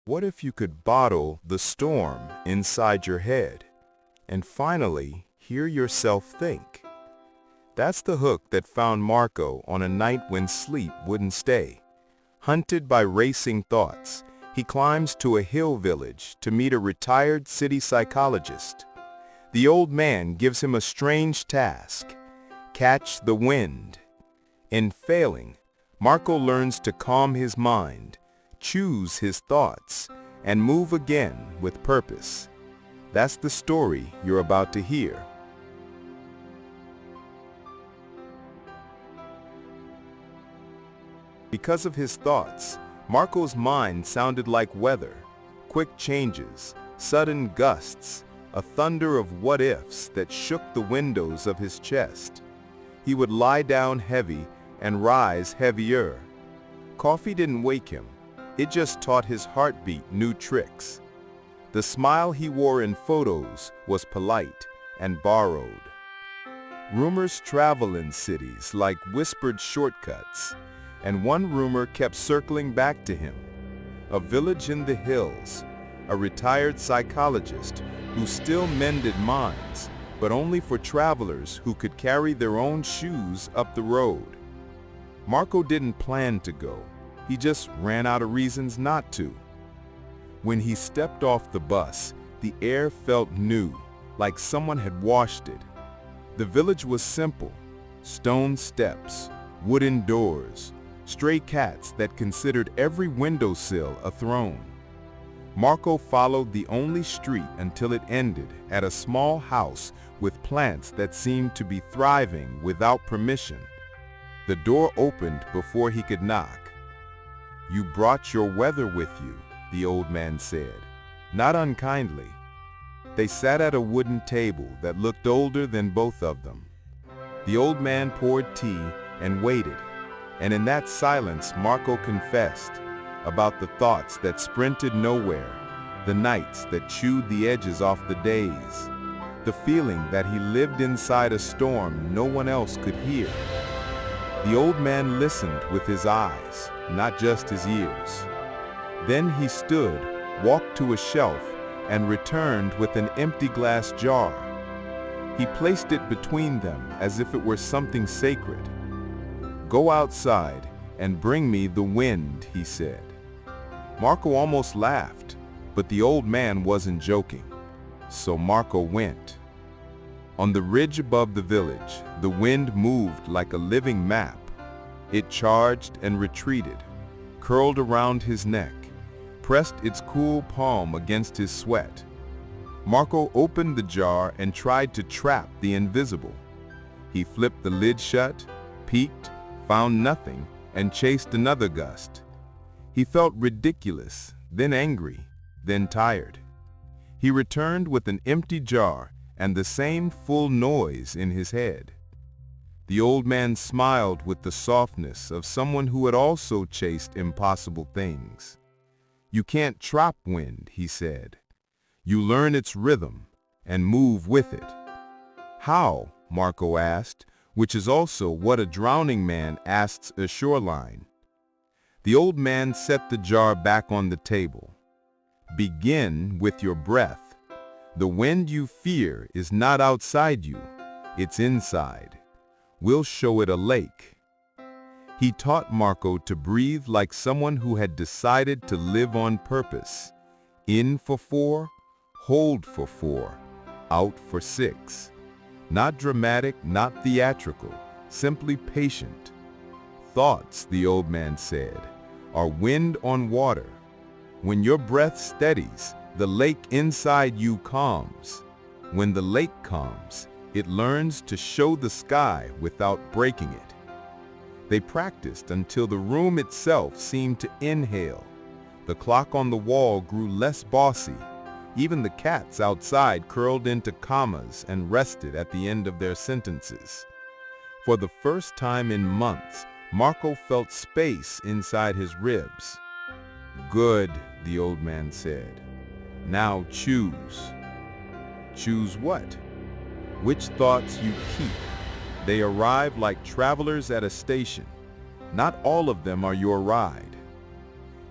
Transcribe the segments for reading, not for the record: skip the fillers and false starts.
What if you could bottle the storm inside your head and finally hear yourself think? That's the hook that found Marco on a night when sleep wouldn't stay. Hunted by racing thoughts, he climbs to a hill village to meet a retired city psychologist. The old man gives him a strange task: catch the wind. In failing, Marco learns to calm his mind, choose his thoughts, and move again with purpose. That's the story you're about to hear. Because of his thoughts, Marco's mind sounded like weather: quick changes, sudden gusts, a thunder of what-ifs that shook the windows of his chest. He would lie down heavy and rise heavier. Coffee didn't wake him. It just taught his heartbeat new tricks. The smile he wore in photos was polite and borrowed. Rumors travel in cities like whispered shortcuts, and one rumor kept circling back to him. A village in the hills, a retired psychologist who still mended minds, but only for travelers who could carry their own shoes up the road. Marco didn't plan to go. He just ran out of reasons not to. When he stepped off the bus, the air felt new, like someone had washed it. The village was simple: stone steps, wooden doors, stray cats that considered every windowsill a throne. Marco followed the only street until it ended at a small house with plants that seemed to be thriving without permission. The door opened before he could knock. "You brought your weather with you," the old man said, not unkindly. They sat at a wooden table that looked older than both of them. The old man poured tea and waited, and in that silence Marco confessed about the thoughts that sprinted nowhere, the nights that chewed the edges off the days, the feeling that he lived inside a storm no one else could hear. The old man listened with his eyes, not just his ears. Then he stood, walked to a shelf, and returned with an empty glass jar. He placed it between them as if it were something sacred. "Go outside and bring me the wind," he said. Marco almost laughed, but the old man wasn't joking. So Marco went. On the ridge above the village, the wind moved like a living map. It charged and retreated, curled around his neck, pressed its cool palm against his sweat. Marco opened the jar and tried to trap the invisible. He flipped the lid shut, peeked, found nothing, and chased another gust. He felt ridiculous, then angry, then tired. He returned with an empty jar and the same full noise in his head. The old man smiled with the softness of someone who had also chased impossible things. "You can't trap wind," he said. "You learn its rhythm and move with it." "How?" Marco asked, which is also what a drowning man asks a shoreline. The old man set the jar back on the table. "Begin with your breath. The wind you fear is not outside you, it's inside. We'll show it a lake." He taught Marco to breathe like someone who had decided to live on purpose. In for 4, hold for 4, out for 6. Not dramatic, not theatrical, simply patient. "Thoughts," the old man said, "are wind on water. When your breath steadies, the lake inside you calms. When the lake calms, it learns to show the sky without breaking it." They practiced until the room itself seemed to inhale. The clock on the wall grew less bossy. Even the cats outside curled into commas and rested at the end of their sentences. For the first time in months, Marco felt space inside his ribs. "Good," the old man said. "Now choose." "Choose what?" "Which thoughts you keep. They arrive like travelers at a station. Not all of them are your ride."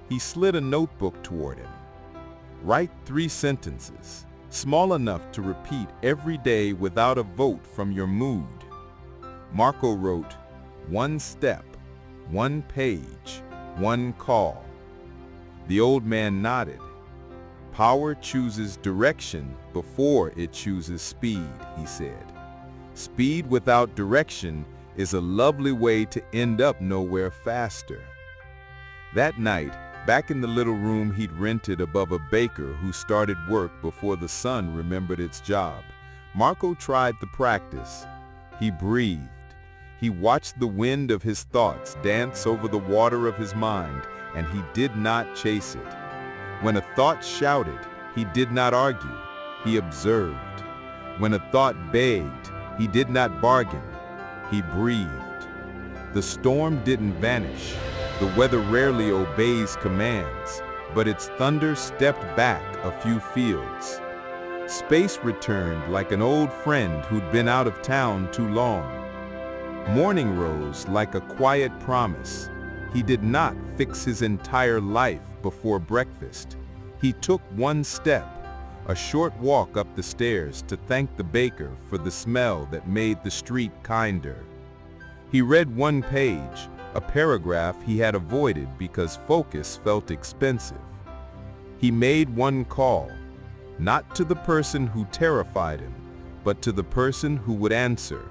He slid a notebook toward him. Write 3 sentences, small enough to repeat every day without a vote from your mood. Marco wrote, 1 step, 1 page, 1 call. The old man nodded. Power chooses direction before it chooses speed, he said. Speed without direction is a lovely way to end up nowhere faster. That night, back in the little room he'd rented above a baker who started work before the sun remembered its job, Marco tried the practice. He breathed. He watched the wind of his thoughts dance over the water of his mind, and he did not chase it. When a thought shouted, he did not argue. He observed. When a thought begged, he did not bargain. He breathed. The storm didn't vanish. The weather rarely obeys commands, but its thunder stepped back a few fields. Space returned like an old friend who'd been out of town too long. Morning rose like a quiet promise. He did not fix his entire life before breakfast. He took 1 step, a short walk up the stairs to thank the baker for the smell that made the street kinder. He read 1 page, a paragraph he had avoided because focus felt expensive. He made 1 call, not to the person who terrified him, but to the person who would answer.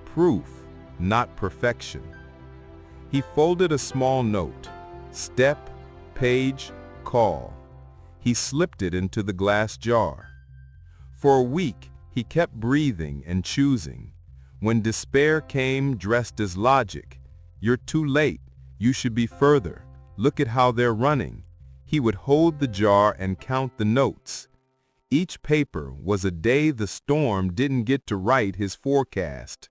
Proof, not perfection. He folded a small note, step, page, call. He slipped it into the glass jar. For a week, he kept breathing and choosing. When despair came dressed as logic, "You're too late, you should be further, look at how they're running," he would hold the jar and count the notes. Each paper was a day the storm didn't get to write his forecast.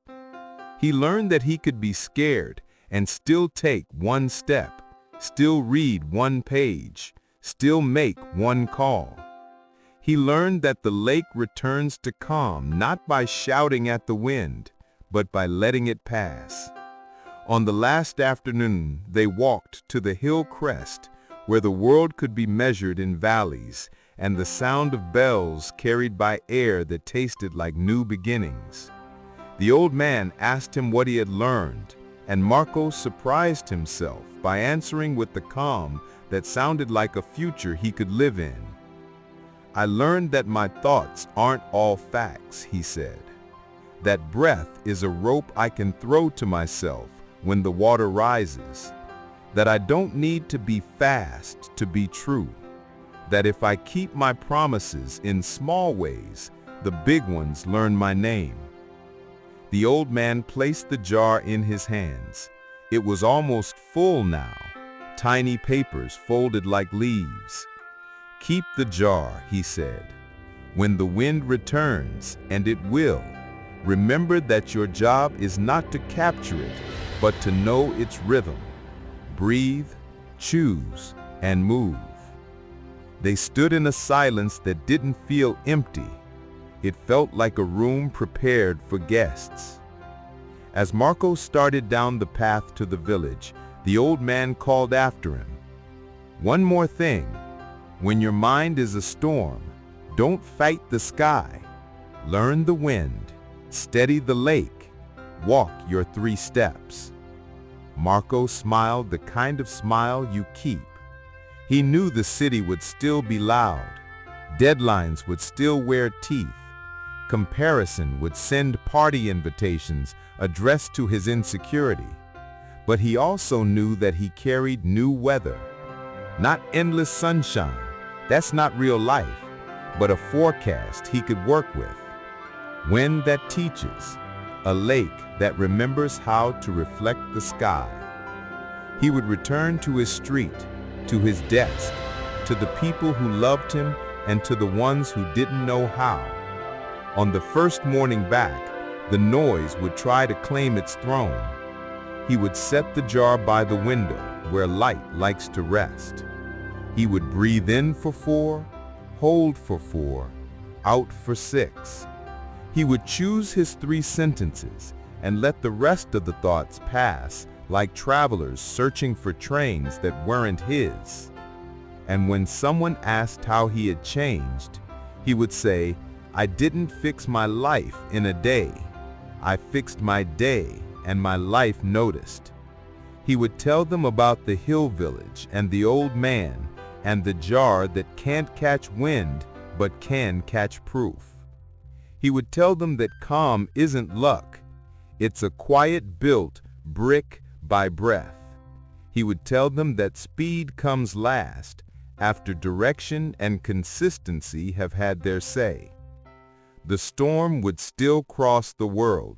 He learned that he could be scared and still take 1 step, still read 1 page, still make 1 call. He learned that the lake returns to calm not by shouting at the wind, but by letting it pass. On the last afternoon, they walked to the hill crest where the world could be measured in valleys and the sound of bells carried by air that tasted like new beginnings. The old man asked him what he had learned, and Marco surprised himself by answering with the calm that sounded like a future he could live in. "I learned that my thoughts aren't all facts," he said. "That breath is a rope I can throw to myself when the water rises. That I don't need to be fast to be true. That if I keep my promises in small ways, the big ones learn my name." The old man placed the jar in his hands. It was almost full now, tiny papers folded like leaves. "Keep the jar," he said. "When the wind returns, and it will, remember that your job is not to capture it, but to know its rhythm. Breathe, choose, and move." They stood in a silence that didn't feel empty. It felt like a room prepared for guests. As Marco started down the path to the village, the old man called after him. "One more thing. When your mind is a storm, don't fight the sky. Learn the wind, steady the lake, walk your 3 steps." Marco smiled the kind of smile you keep. He knew the city would still be loud. Deadlines would still wear teeth. Comparison would send party invitations addressed to his insecurity. But he also knew that he carried new weather. Not endless sunshine, that's not real life, but a forecast he could work with. Wind that teaches, a lake that remembers how to reflect the sky. He would return to his street, to his desk, to the people who loved him and to the ones who didn't know how. On the first morning back, the noise would try to claim its throne. He would set the jar by the window where light likes to rest. He would breathe in for 4, hold for 4, out for 6. He would choose his 3 sentences and let the rest of the thoughts pass like travelers searching for trains that weren't his. And when someone asked how he had changed, he would say, "I didn't fix my life in a day. I fixed my day, and my life noticed." He would tell them about the hill village and the old man and the jar that can't catch wind but can catch proof. He would tell them that calm isn't luck. It's a quiet built brick by breath. He would tell them that speed comes last, after direction and consistency have had their say. The storm would still cross the world,